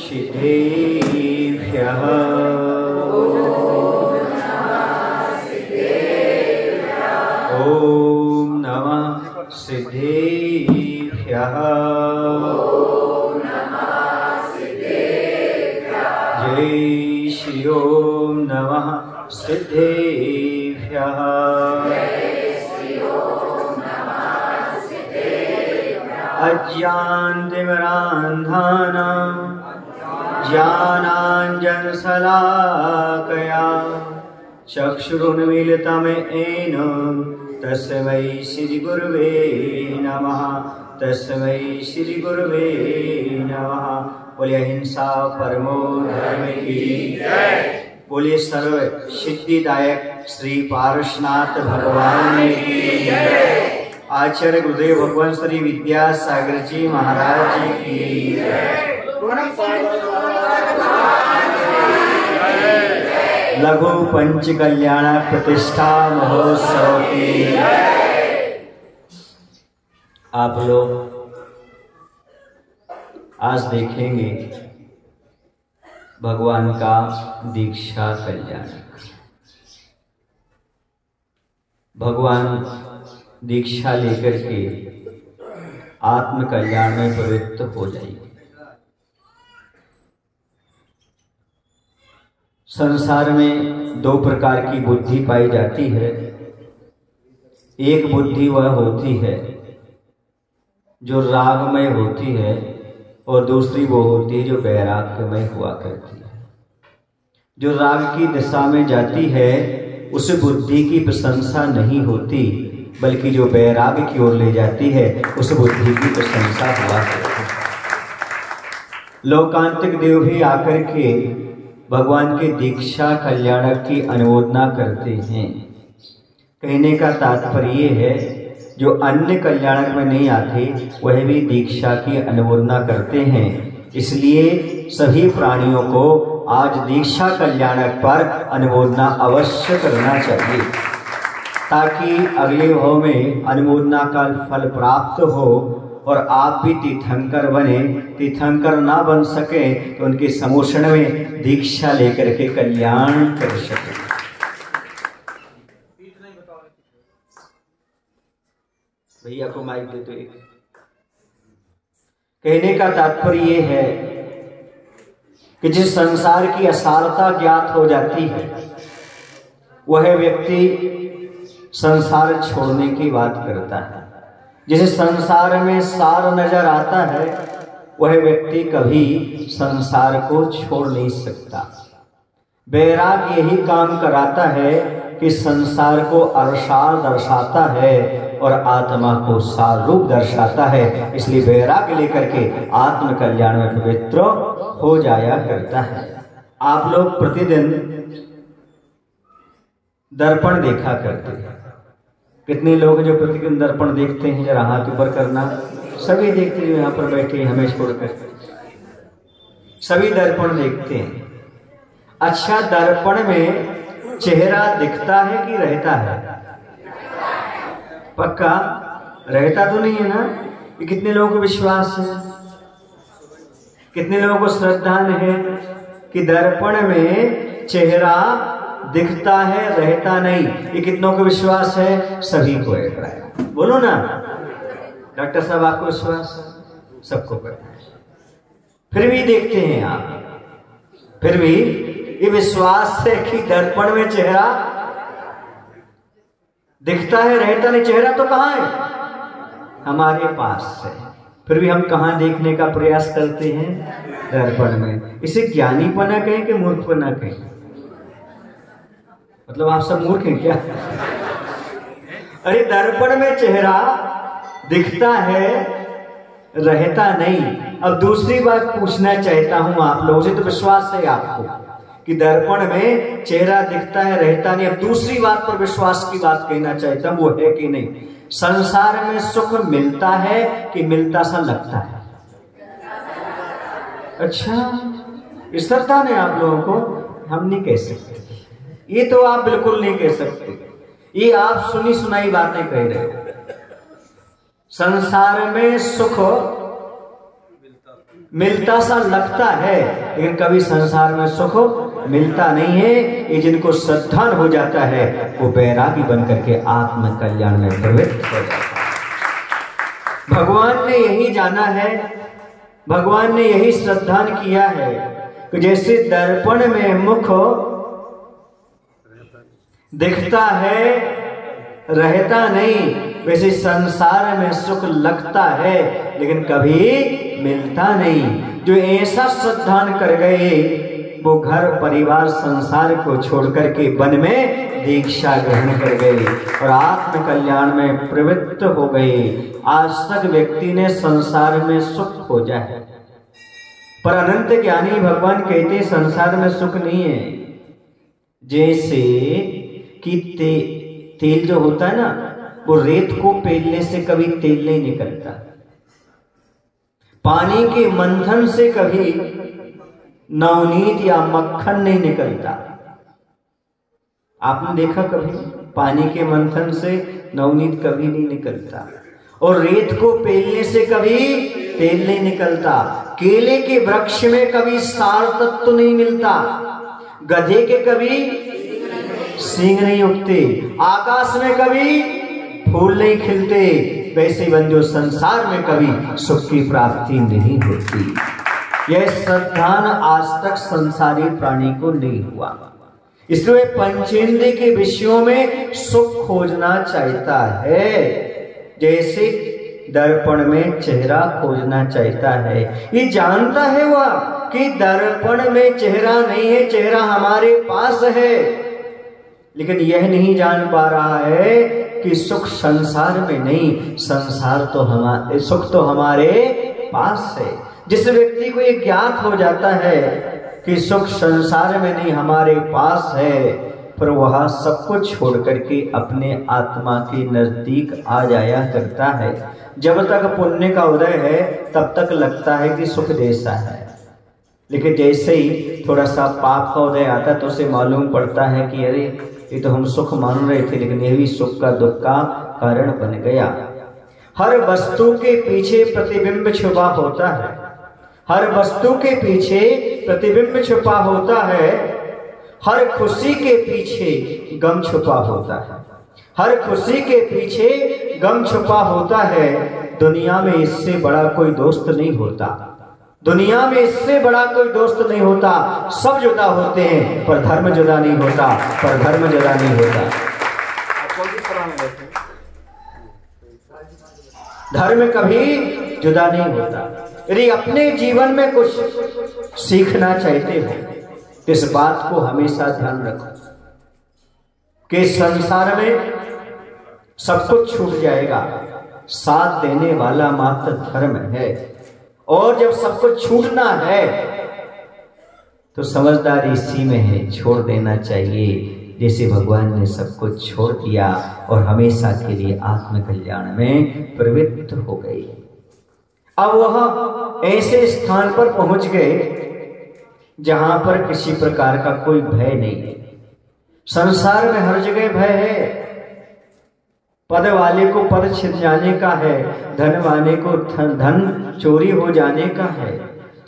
सिद्धेभ्यः ॐ नमः सिद्धेभ्यः जय श्री ओम नमः सिद्धेभ्यः अज्ञानतिमिरान्धानां ज्ञानाञ्जनशलाकया चक्षुरुन्मीलितं येन तस्मै श्रीगुरुवे नमः। तस्मै श्रीगुरुवे नमः। बोलिए अहिंसा परमो धर्म की जय। बोलिए सर्व सिद्धिदायक श्री पारसनाथ भगवान की जय। आचार्य गुरुदेव भगवान श्री विद्यासागर जी महाराज की जय। लघु पंच कल्याण प्रतिष्ठा महोत्सव की जय। आप लोग आज देखेंगे भगवान का दीक्षा कल्याण। भगवान दीक्षा लेकर के आत्म कल्याण में प्रवृत्त हो जाएंगे। संसार में दो प्रकार की बुद्धि पाई जाती है। एक बुद्धि वह होती है जो रागमय होती है और दूसरी वो होती है जो वैराग्यमय हुआ करती है। जो राग की दिशा में जाती है उस बुद्धि की प्रशंसा नहीं होती, बल्कि जो वैराग्य की ओर ले जाती है उस बुद्धि की प्रशंसा हुआ करती है। लोकांतिक देव भी आकर के भगवान के दीक्षा कल्याणक की अनुमोदना करते हैं। कहने का तात्पर्य है जो अन्य कल्याणक में नहीं आते वह भी दीक्षा की अनुमोदना करते हैं। इसलिए सभी प्राणियों को आज दीक्षा कल्याणक पर अनुमोदना अवश्य करना चाहिए, ताकि अगले भाव में अनुमोदना का फल प्राप्त हो और आप भी तीर्थंकर बने। तीर्थंकर ना बन सके तो उनके समोषण में दीक्षा लेकर के कल्याण कर सके। भैया को माइक दे तो एक। कहने का तात्पर्य ये है कि जिस संसार की असारता ज्ञात हो जाती है वह व्यक्ति संसार छोड़ने की बात करता है। जिसे संसार में सार नजर आता है वह व्यक्ति कभी संसार को छोड़ नहीं सकता। वैराग्य यही काम कराता है कि संसार को अरसार दर्शाता है और आत्मा को सार रूप दर्शाता है। इसलिए वैराग्य लेकर के आत्म कल्याण में पवित्र हो जाया करता है। आप लोग प्रतिदिन दर्पण देखा करते हैं। कितने लोग जो प्रतिदिन दर्पण देखते हैं? जरा हाथ ऊपर करना। सभी देखते हैं, यहाँ पर बैठे हमें छोड़कर सभी दर्पण देखते हैं। अच्छा, दर्पण में चेहरा दिखता है कि रहता है? पक्का रहता तो नहीं है ना? ये कितने लोगों को विश्वास है, कितने लोगों को श्रद्धा है कि दर्पण में चेहरा दिखता है रहता नहीं? ये कितनों को विश्वास है? सभी को है। बोलो ना डॉक्टर साहब, आपको विश्वास है? सबको पता है। फिर भी देखते हैं आप, फिर भी ये विश्वास है कि दर्पण में चेहरा दिखता है रहता नहीं। चेहरा तो कहाँ है? हमारे पास है। फिर भी हम कहाँ देखने का प्रयास करते हैं? दर्पण में। इसे ज्ञानीपना कहें कि मूर्खपना कहें? मतलब आप सब मूर्ख हैं क्या? अरे दर्पण में चेहरा दिखता है रहता नहीं। अब दूसरी बात पूछना चाहता हूं आप लोगों से, तो विश्वास है आपको कि दर्पण में चेहरा दिखता है रहता नहीं। अब दूसरी बात पर विश्वास की बात कहना चाहता हूं, वो है कि नहीं संसार में सुख मिलता है कि मिलता सा लगता है? अच्छा, श्रद्धा ने आप लोगों को हम नहीं कह सकते। ये तो आप बिल्कुल नहीं कह सकते। ये आप सुनी सुनाई बातें कह रहे हो। संसार में सुख मिलता सा लगता है, लेकिन कभी संसार में सुख मिलता नहीं है। ये जिनको श्रद्धान हो जाता है वो बैरागी बन करके आत्म कल्याण में प्रवृत्त हो जाता है। भगवान ने यही जाना है, भगवान ने यही श्रद्धान किया है कि जैसे दर्पण में मुख दिखता है रहता नहीं, वैसे संसार में सुख लगता है लेकिन कभी मिलता नहीं। जो ऐसा श्रद्धान कर गए वो घर परिवार संसार को छोड़कर के वन में दीक्षा ग्रहण कर गए और आत्म कल्याण में प्रवृत्त हो गए। आज तक व्यक्ति ने संसार में सुख खोजा है, पर अनंत ज्ञानी भगवान कहते संसार में सुख नहीं है। जैसे कि तेल जो होता है ना, वो रेत को पेलने से कभी तेल नहीं निकलता, पानी के मंथन से कभी नवनीत या मक्खन नहीं निकलता। आपने देखा कभी पानी के मंथन से नवनीत कभी नहीं निकलता, और रेत को पेलने से कभी तेल नहीं निकलता। केले के वृक्ष में कभी सार तत्व नहीं मिलता, गधे के कभी सींग नहीं उगते, आकाश में कभी फूल नहीं खिलते, वैसे बंधु संसार में कभी सुख की प्राप्ति नहीं होती। यह श्रद्धान आज तक संसारी प्राणी को नहीं हुआ, इसलिए पंचेंद्रिय के विषयों में सुख खोजना चाहता है। जैसे दर्पण में चेहरा खोजना चाहता है, ये जानता है वह कि दर्पण में चेहरा नहीं है, चेहरा हमारे पास है, लेकिन यह नहीं जान पा रहा है कि सुख संसार में नहीं, संसार तो हमारे, सुख तो हमारे पास है। जिस व्यक्ति को ये ज्ञात हो जाता है कि सुख संसार में नहीं हमारे पास है, पर वह सब कुछ छोड़ करके अपने आत्मा के नजदीक आ जाया करता है। जब तक पुण्य का उदय है तब तक लगता है कि सुख जैसा है, लेकिन जैसे ही थोड़ा सा पाप का उदय आता है तो उसे मालूम पड़ता है कि अरे ये तो हम सुख मान रहे थे, लेकिन ये भी सुख का दुख का कारण बन गया। हर वस्तु के पीछे प्रतिबिंब छुपा होता है, हर वस्तु के पीछे प्रतिबिंब छुपा होता है, हर खुशी के पीछे गम छुपा होता है, हर खुशी के पीछे गम छुपा होता है। दुनिया में इससे बड़ा कोई दोस्त नहीं होता, दुनिया में इससे बड़ा कोई दोस्त नहीं होता। सब जुदा होते हैं पर धर्म जुदा नहीं होता, पर धर्म जुदा नहीं होता। धर्म कभी जुदा नहीं होता। यदि अपने जीवन में कुछ सीखना चाहते हो, इस बात को हमेशा ध्यान रखो कि संसार में सब कुछ छूट जाएगा, साथ देने वाला मात्र धर्म है। और जब सब कुछ छूटना है तो समझदारी इसी में है, छोड़ देना चाहिए। जैसे भगवान ने सब कुछ छोड़ दिया और हमेशा के लिए आत्म कल्याण में प्रवृत्त हो गए। अब वह ऐसे स्थान पर पहुंच गए जहां पर किसी प्रकार का कोई भय नहीं है। संसार में हर जगह भय है। पद वाले को पद छिन जाने का है, धन वाले को धन चोरी हो जाने का है,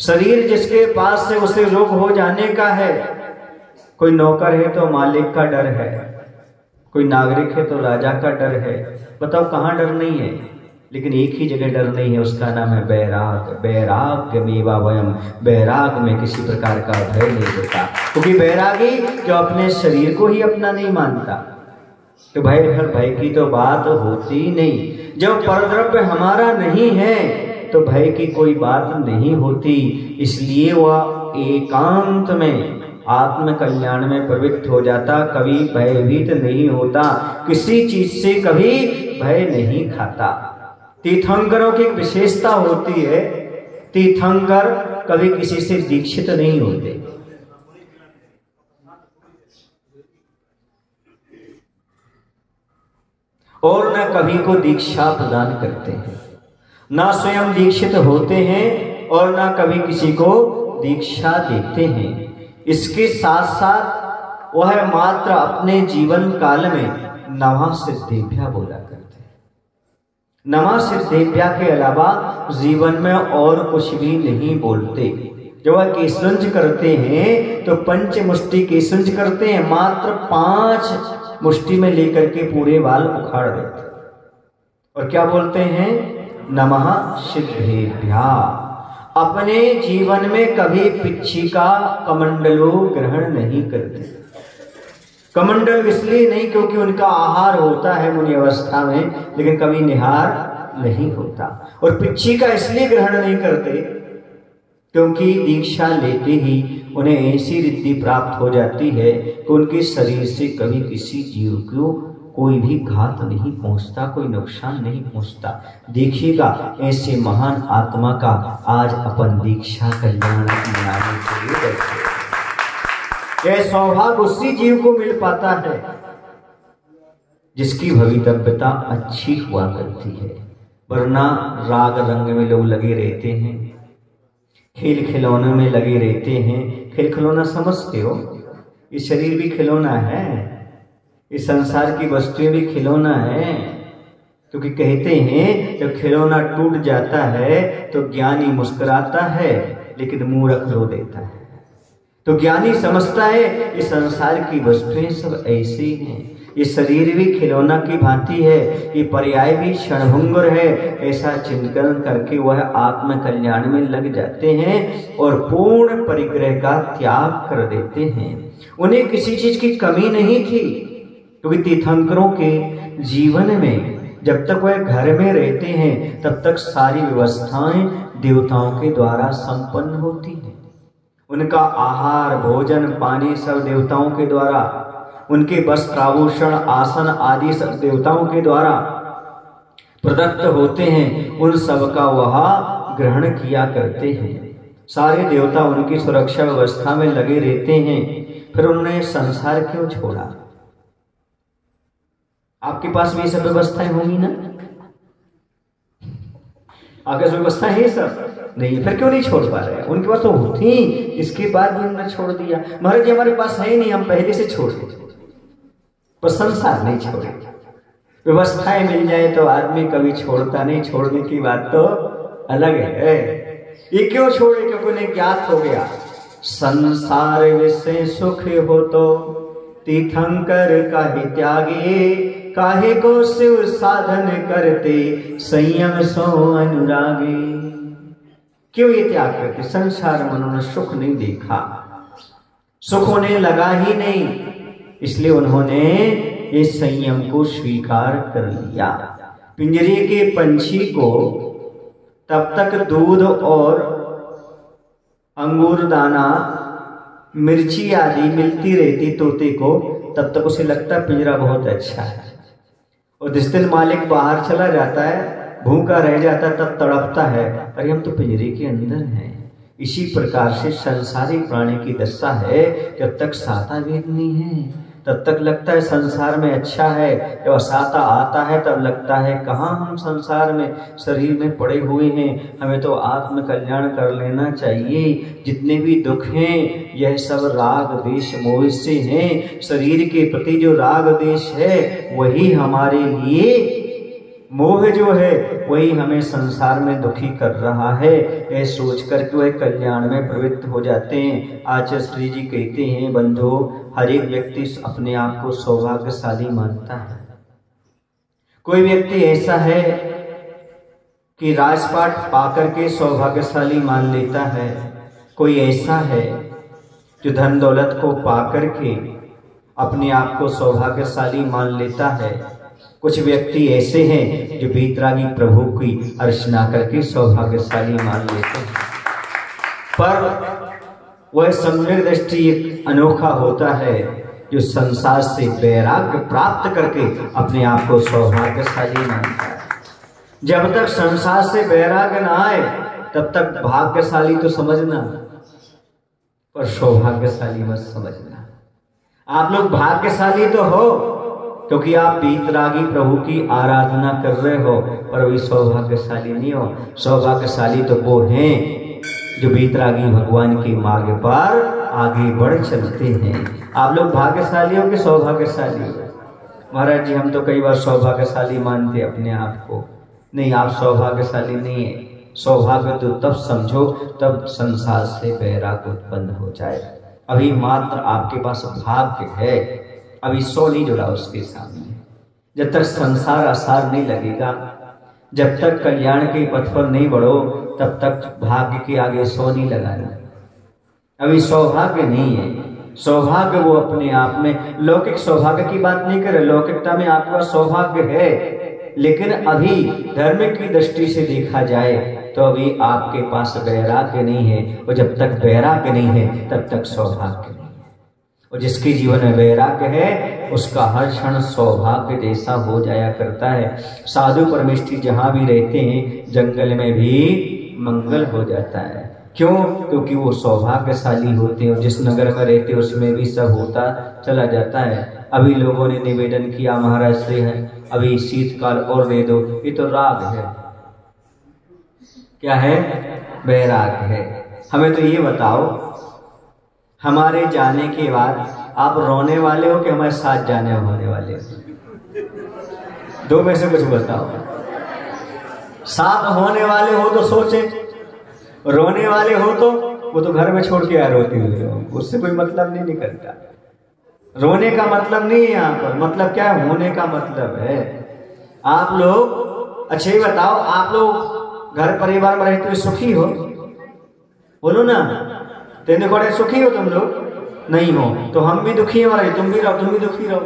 शरीर जिसके पास है उसे रोग हो जाने का है। कोई नौकर है तो मालिक का डर है, कोई नागरिक है तो राजा का डर है। बताओ कहाँ डर नहीं है? लेकिन एक ही जगह डर नहीं है, उसका नाम है बैराग। बैराग्यमेव वयम्, बैराग में किसी प्रकार का भय नहीं होता, क्योंकि बैरागी जो अपने शरीर को ही अपना नहीं मानता तो भय की तो बात होती नहीं। जब परद्रव्य हमारा नहीं है तो भय की कोई बात नहीं होती। इसलिए वह एकांत में आत्म कल्याण में प्रवृत्त हो जाता, कभी भयभीत नहीं होता, किसी चीज से कभी भय नहीं खाता। तीर्थंकरों की विशेषता होती है, तीर्थंकर कभी किसी से दीक्षित नहीं होते। और न कभी को दीक्षा प्रदान करते हैं, न स्वयं दीक्षित होते हैं और न कभी किसी को दीक्षा देते हैं। इसके साथ साथ वह मात्र अपने जीवन काल में नवा सिद्धेभ्या बोला करते हैं। नमः सिद्धेभ्या के अलावा जीवन में और कुछ भी नहीं बोलते। जब वह केसुंज करते हैं तो पंच मुष्टि केसुंज करते हैं, मात्र 5 मुष्टि में लेकर के पूरे बाल उखाड़ देते और क्या बोलते हैं, नमः सिद्धेभ्या। अपने जीवन में कभी पिच्छी का कमंडलो ग्रहण नहीं करते। कमंडल इसलिए नहीं क्योंकि उनका आहार होता है मुनि अवस्था में, लेकिन कभी निहार नहीं होता। और पिच्छी का इसलिए ग्रहण नहीं करते क्योंकि दीक्षा लेते ही उन्हें ऐसी रिद्धि प्राप्त हो जाती है कि उनके शरीर से कभी किसी जीव को कोई भी घात नहीं पहुंचता, कोई नुकसान नहीं पहुंचता। देखिएगा ऐसे महान आत्मा का आज अपन दीक्षा कल्याण मनाने के लिए बैठे। यह सौभाग्य उसी जीव को मिल पाता है जिसकी भवितव्यता अच्छी हुआ करती है, वरना राग रंग में लोग लगे रहते हैं, खेल खिलौने में लगे रहते हैं। खेल खिलौना समझते हो, ये शरीर भी खिलौना है, इस संसार की वस्तुएं भी खिलौना है। क्योंकि कहते हैं जब खिलौना टूट जाता है तो ज्ञानी मुस्कुराता है लेकिन मूर्ख रो देता है। तो ज्ञानी समझता है ये संसार की वस्तुएं सब ऐसे ही हैं, ये शरीर भी खिलौना की भांति है, ये पर्याय भी क्षणभंगुर है। ऐसा चिंतन करके वह आत्म कल्याण में लग जाते हैं और पूर्ण परिग्रह का त्याग कर देते हैं। उन्हें किसी चीज की कमी नहीं थी, क्योंकि तीर्थंकरों के जीवन में जब तक वह घर में रहते हैं तब तक सारी व्यवस्थाएं देवताओं के द्वारा संपन्न होती हैं। उनका आहार भोजन पानी सब देवताओं के द्वारा, उनके वस्त्र आभूषण आसन आदि सब देवताओं के द्वारा प्रदत्त होते हैं। उन सब का वह ग्रहण किया करते हैं। सारे देवता उनकी सुरक्षा व्यवस्था में लगे रहते हैं। फिर उन्होंने संसार क्यों छोड़ा? आपके पास भी सब व्यवस्थाएं होंगी ना? आपके व्यवस्था है सब नहीं, फिर क्यों नहीं छोड़ पा रहे? उनके पास तो थी, इसके बाद भी उन्होंने छोड़ दिया। महाराज जी हमारे पास है नहीं, हम पहले से छोड़ दिए, पर संसार नहीं छोड़े। व्यवस्थाएं मिल जाए तो आदमी कभी छोड़ता नहीं, छोड़ने की बात तो अलग है। ये क्यों छोड़े? क्योंकि उन्हें ज्ञात हो गया संसार विषय सुख हो तो तीर्थंकर काहे त्यागे, काहे को शिव साधन करते संयम सो अनुरागे। क्यों ये त्याग करते? संसार में उन्होंने सुख नहीं देखा, सुख उन्हें लगा ही नहीं, इसलिए उन्होंने इस संयम को स्वीकार कर लिया। पिंजरे के पंछी को तब तक दूध और अंगूर दाना मिर्ची आदि मिलती रहती तोते को, तब तक उसे लगता पिंजरा बहुत अच्छा है। और जिस दिन मालिक बाहर चला जाता है, भूखा रह जाता है, तब तड़पता है, अरे हम तो पिंजरे के अंदर हैं। इसी प्रकार से संसारिक प्राणी की दशा है। जब तक साता भेद नहीं है तब तक लगता है संसार में अच्छा है, जब साता आता है तब लगता है कहाँ हम संसार में शरीर में पड़े हुए हैं, हमें तो आत्म कल्याण कर लेना चाहिए। जितने भी दुख हैं यह सब राग देश मोह से हैं। शरीर के प्रति जो राग देश है वही हमारे लिए, मोह जो है वही हमें संसार में दुखी कर रहा है। यह सोच कर के वह कल्याण में प्रवृत्त हो जाते हैं। आचार्य श्री जी कहते हैं, बंधु हर एक व्यक्ति अपने आप को सौभाग्यशाली मानता है। कोई व्यक्ति ऐसा है कि राजपाट पाकर के सौभाग्यशाली मान लेता है, कोई ऐसा है जो धन दौलत को पाकर के अपने आप को सौभाग्यशाली मान लेता है। कुछ व्यक्ति ऐसे हैं जो वीतरागी प्रभु की अर्चना करके सौभाग्यशाली मान लेते हैं। पर वह सम्यक दृष्टि एक अनोखा होता है जो संसार से वैराग्य प्राप्त करके अपने आप को सौभाग्यशाली मानता है। जब तक संसार से वैराग्य ना आए तब तक भाग्यशाली तो समझना, पर सौभाग्यशाली मत समझना। आप लोग भाग्यशाली तो हो क्योंकि आप वीतरागी प्रभु की आराधना कर रहे हो, पर वही सौभाग्यशाली नहीं हो। सौभाग्यशाली तो वो हैं जो वीतरागी भगवान के मार्ग पर आगे बढ़ चलते हैं। आप लोग भाग्यशाली हो कि सौभाग्यशाली हो? महाराज जी हम तो कई बार सौभाग्यशाली मानते अपने आप को, नहीं, आप सौभाग्यशाली नहीं है। सौभाग्य तो तब समझो तब संसार से वैराग्य उत्पन्न हो जाए। अभी मात्र आपके पास भाग्य है, अभी 100 नहीं जुड़ा उसके सामने। जब तक संसार आसार नहीं लगेगा, जब तक कल्याण के पथ पर नहीं बढ़ो, तब तक भाग्य के आगे 100 नहीं लगाना। अभी सौभाग्य नहीं है। सौभाग्य वो अपने आप में, लौकिक सौभाग्य की बात नहीं करे, लौकिकता में आपके पास सौभाग्य है, लेकिन अभी धर्म की दृष्टि से देखा जाए तो अभी आपके पास वैराग्य नहीं है, और जब तक वैराग्य नहीं है तब तक सौभाग्य नहीं है। और जिसके जीवन में वैराग्य है उसका हर क्षण सौभाग्य जैसा हो जाया करता है। साधु परमेष्ठी जहां भी रहते हैं जंगल में भी मंगल हो जाता है। क्यों? क्योंकि वो सौभाग्यशाली होते हैं, और जिस नगर में रहते हैं उसमें भी सब होता चला जाता है। अभी लोगों ने निवेदन किया महाराज से है, अभी शीतकाल और दे दो। ये तो राग है, क्या है? वैराग है। हमें तो ये बताओ, हमारे जाने के बाद आप रोने वाले हो कि हमारे साथ जाने होने वाले हो? दो में से कुछ बताओ। साथ होने वाले हो तो सोचे, रोने वाले हो तो वो तो घर में छोड़ के आए रोती हुई हो, उससे कोई मतलब नहीं निकलता। रोने का मतलब नहीं है यहाँ पर, मतलब क्या है? होने का मतलब है। आप लोग अच्छा ही बताओ, आप लोग घर परिवार में रहते हुए सुखी हो? बोलो ना, तेरे बड़े सुखी हो तुम लोग? नहीं हो तो हम भी दुखी हैं महाराज, तुम भी रहो, तुम भी दुखी रहो।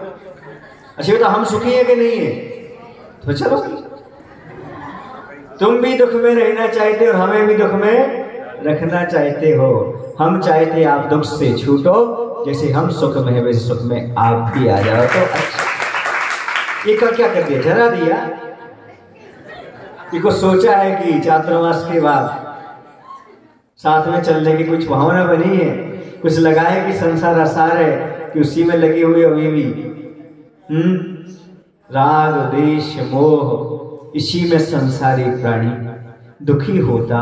अच्छा तो हम सुखी है कि नहीं है? तो चलो, तुम भी दुख में रहना चाहते हो, हमें भी दुख में रखना चाहते हो। हम चाहते आप दुख से छूटो, जैसे हम सुख में है वैसे सुख में आप भी आ जाओ। तो अच्छा, ये क्या कर दिया? जरा दिया। इसको सोचा है कि चातुर्मास के बाद साथ में चलने की कुछ भावना बनी है, कुछ लगा है कि संसार आसार है, कि उसी में लगे हुए अभी भी राग द्वेष मोह, इसी में संसारी प्राणी दुखी होता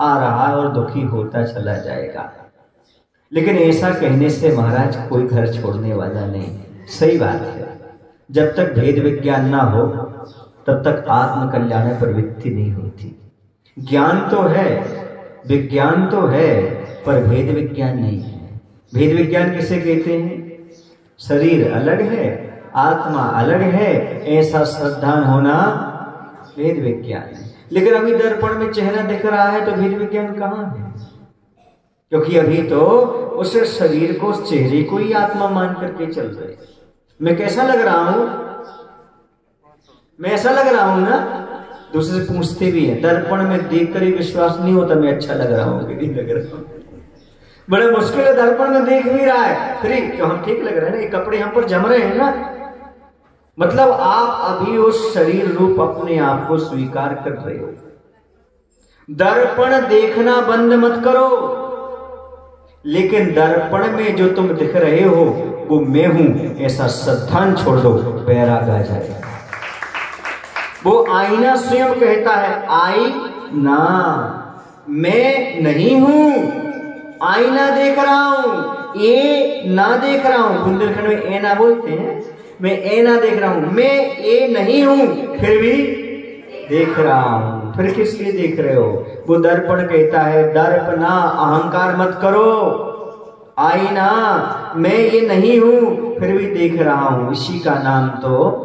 आ रहा है और दुखी होता चला जाएगा। लेकिन ऐसा कहने से महाराज कोई घर छोड़ने वाला नहीं। सही बात है, जब तक भेद विज्ञान ना हो तब तक आत्म कल्याण प्रवृत्ति नहीं होती। ज्ञान तो है, विज्ञान तो है, पर भेद विज्ञान नहीं है। भेद विज्ञान किसे कहते हैं? शरीर अलग है, आत्मा अलग है, ऐसा श्रद्धान होना भेद विज्ञान है। लेकिन अभी दर्पण में चेहरा दिख रहा है तो भेद विज्ञान कहाँ है? क्योंकि अभी तो उस शरीर को, उस चेहरे को ही आत्मा मान करके चल रहे। मैं कैसा लग रहा हूं? मैं ऐसा लग रहा हूं ना? दूसरे से पूछते भी हैं, दर्पण में देखकर ही विश्वास नहीं होता मैं अच्छा लग रहा हूं कि नहीं लग रहा हूं। बड़े मुश्किल है, दर्पण में देख भी रहा है फिर तो हम ठीक लग रहे हैं ना, ये कपड़े हम पर जम रहे हैं ना। मतलब आप अभी उस शरीर रूप अपने आप को स्वीकार कर रहे हो। दर्पण देखना बंद मत करो, लेकिन दर्पण में जो तुम दिख रहे हो वो मैं हूं, ऐसा श्रद्धान छोड़ दो, वैराग आ जाएगा। वो आईना स्वयं कहता है, आई ना, मैं नहीं हूं, आईना देख रहा हूं, ये ना देख रहा हूं। बुंदेलखंड में ए ना बोलते हैं, मैं ए ना देख रहा हूं, मैं ए नहीं हूं, फिर भी देख रहा हूं। फिर किस लिए देख रहे हो? वो दर्पण कहता है, दर्प ना, अहंकार मत करो, आईना, मैं ये नहीं हूं फिर भी देख रहा हूं। इसी का नाम तो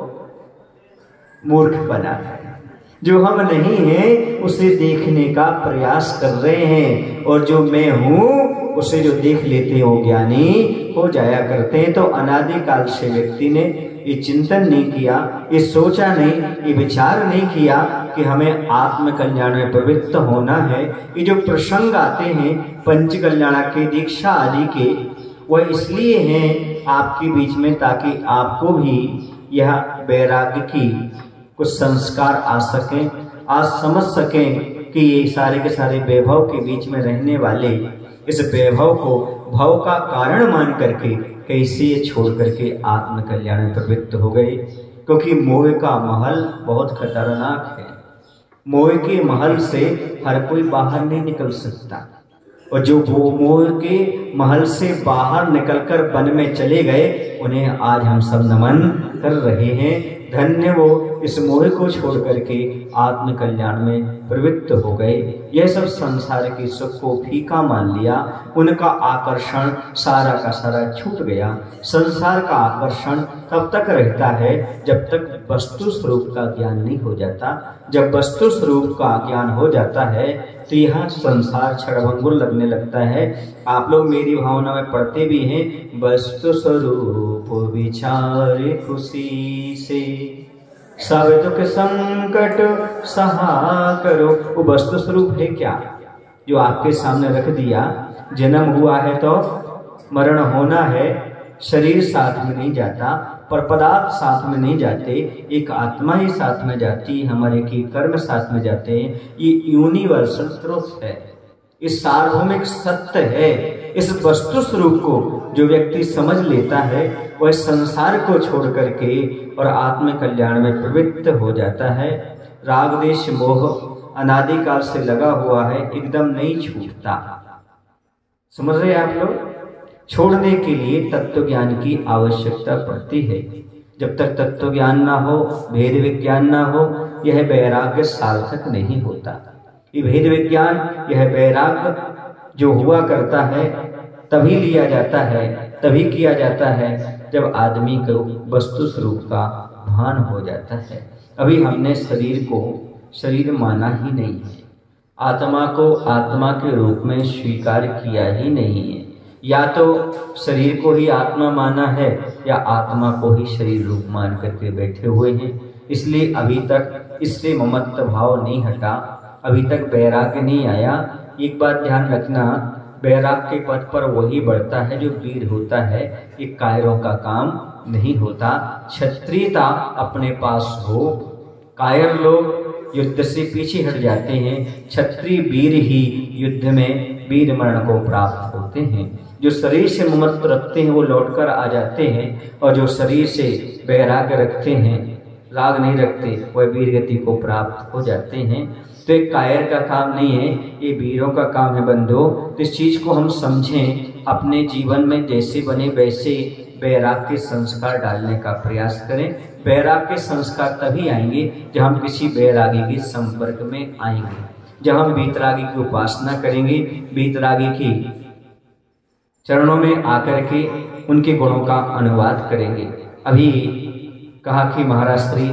मूर्ख बना है। जो हम नहीं हैं उसे देखने का प्रयास कर रहे हैं, और जो मैं हूं उसे जो देख लेते हो ज्ञानी हो जाया करते हैं। तो अनादिकाल से व्यक्ति ने ये चिंतन नहीं किया, ये सोचा नहीं, ये विचार नहीं किया कि हमें आत्म कल्याण में प्रवृत्त होना है। ये जो प्रसंग आते हैं पंच कल्याण के, दीक्षा आदि के, वह इसलिए हैं आपके बीच में ताकि आपको भी यह वैराग्य की कुछ संस्कार आ सकें, आज समझ सकें कि ये सारे के सारे वैभव के बीच में रहने वाले इस वैभव को भव का कारण मान करके कैसे छोड़ करके आत्म कल्याण में प्रवृत्त हो गए। क्योंकि मोह का महल बहुत खतरनाक है। मोह के महल से हर कोई बाहर नहीं निकल सकता। और जो वो मोह के महल से बाहर निकलकर वन में चले गए, उन्हें आज हम सब नमन कर रहे हैं। धन्य वो इस मोह को छोड़ करके आत्म कल्याण में प्रवृत्त हो गए। यह सब संसार के सुख को फीका मान लिया, उनका आकर्षण सारा का सारा छूट गया। संसार का आकर्षण तब तक रहता है जब तक वस्तु स्वरूप का ज्ञान नहीं हो जाता। जब वस्तु स्वरूप का ज्ञान हो जाता है तो यह संसार क्षणभंगुर लगने लगता है। आप लोग मेरी भावना में पढ़ते भी हैं, वस्तु स्वरूप विचार खुशी से सब दुख संकट सहा करो। वो वस्तु स्वरूप है क्या जो आपके सामने रख दिया? जन्म हुआ है तो मरण होना है, शरीर साथ में नहीं जाता, पर पदार्थ साथ में नहीं जाते, एक आत्मा ही साथ में जाती है, हमारे की कर्म साथ में जाते हैं। ये यूनिवर्सल ट्रुथ है, इस सार्वभौमिक सत्य है। इस वस्तु स्वरूप को जो व्यक्ति समझ लेता है वह संसार को छोड़ करके और आत्म कल्याण में प्रवृत्त हो जाता है। राग द्वेष मोह अनादिकाल से लगा हुआ है, एकदम नहीं छूटता। समझ रहे आप लोग? छोड़ने के लिए तत्व ज्ञान की आवश्यकता पड़ती है। जब तक तत्व ज्ञान ना हो, भेद विज्ञान ना हो, यह वैराग्य सार्थक नहीं होता। ये भेद विज्ञान, यह वैराग्य जो हुआ करता है तभी लिया जाता है, तभी किया जाता है जब आदमी को वस्तु स्वरूप का भान हो जाता है। अभी हमने शरीर को शरीर माना ही नहीं है, आत्मा को आत्मा के रूप में स्वीकार किया ही नहीं है। या तो शरीर को ही आत्मा माना है या आत्मा को ही शरीर रूप मान करके बैठे हुए हैं। इसलिए अभी तक इससे ममत्व भाव नहीं हटा, अभी तक वैराग्य नहीं आया। एक बात ध्यान रखना, वैराग्य के पथ पर वही बढ़ता है जो वीर होता है। ये कायरों का काम नहीं होता। क्षत्रियता अपने पास हो, कायर लोग युद्ध से पीछे हट जाते हैं। क्षत्रिय वीर ही युद्ध में वीर मरण को प्राप्त होते हैं। जो शरीर से ममत्व रखते हैं वो लौटकर आ जाते हैं, और जो शरीर से वैराग्य रखते हैं, राग नहीं रखते, वह वीर गति को प्राप्त हो जाते हैं। तो एक कायर का काम नहीं है, ये वीरों का काम है बंधु। तो इस चीज को हम समझें, अपने जीवन में जैसे बने वैसे वैराग के संस्कार डालने का प्रयास करें। वैराग के संस्कार तभी आएंगे जब हम किसी वैरागी के संपर्क में आएंगे, जब हम वीतरागी की उपासना करेंगे, वीतरागी की चरणों में आकर के उनके गुणों का अनुवाद करेंगे। अभी कहा कि महाराज श्री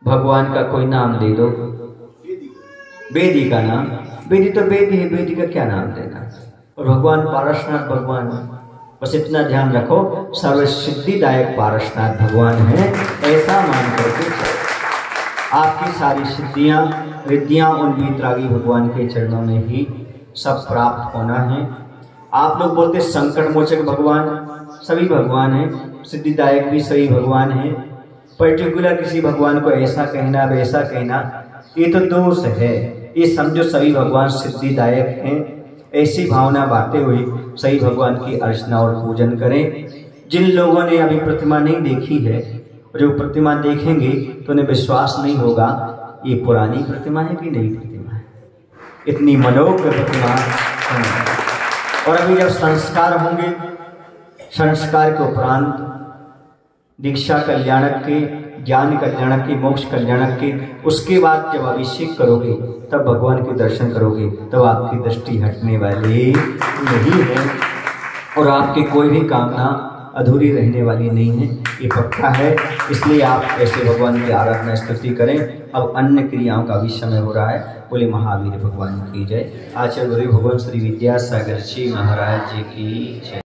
भगवान का कोई नाम दे दो, वेदी का नाम। वेदी तो वेदी है, वेदी का क्या नाम देना? और भगवान पारसनाथ भगवान, बस इतना ध्यान रखो, सर्व सिद्धिदायक पारसनाथ भगवान है, ऐसा मान करके आपकी सारी सिद्धियां रिद्धियां उन वीतरागी भगवान के चरणों में ही सब प्राप्त होना है। आप लोग बोलते संकट मोचक भगवान, सभी भगवान हैं, सिद्धिदायक भी सभी भगवान हैं। पर्टिकुलर किसी भगवान को ऐसा कहना वैसा कहना, ये तो दोष है। ये समझो सभी भगवान सिद्धिदायक हैं। ऐसी भावना बांटते हुए सही भगवान की अर्चना और पूजन करें। जिन लोगों ने अभी प्रतिमा नहीं देखी है, जो प्रतिमा देखेंगे तो उन्हें विश्वास नहीं होगा ये पुरानी प्रतिमा है कि नई प्रतिमा है। इतनी मनोज्ञ प्रतिमा है। और अभी जब संस्कार होंगे, संस्कार के उपरांत दीक्षा कल्याणक के, ज्ञान कल्याणक के, मोक्ष कल्याणक के, उसके बाद जब अभिषेक करोगे तब भगवान के दर्शन करोगे, तब आपकी दृष्टि हटने वाली नहीं है और आपकी कोई भी कामना अधूरी रहने वाली नहीं है, ये पक्का है। इसलिए आप ऐसे भगवान की आराधना स्तुति करें। अब अन्य क्रियाओं का भी समय हो रहा है। बोले महावीर भगवान की जय। आचार्य गुरु भगवान श्री विद्यासागर जी महाराज जी की जय।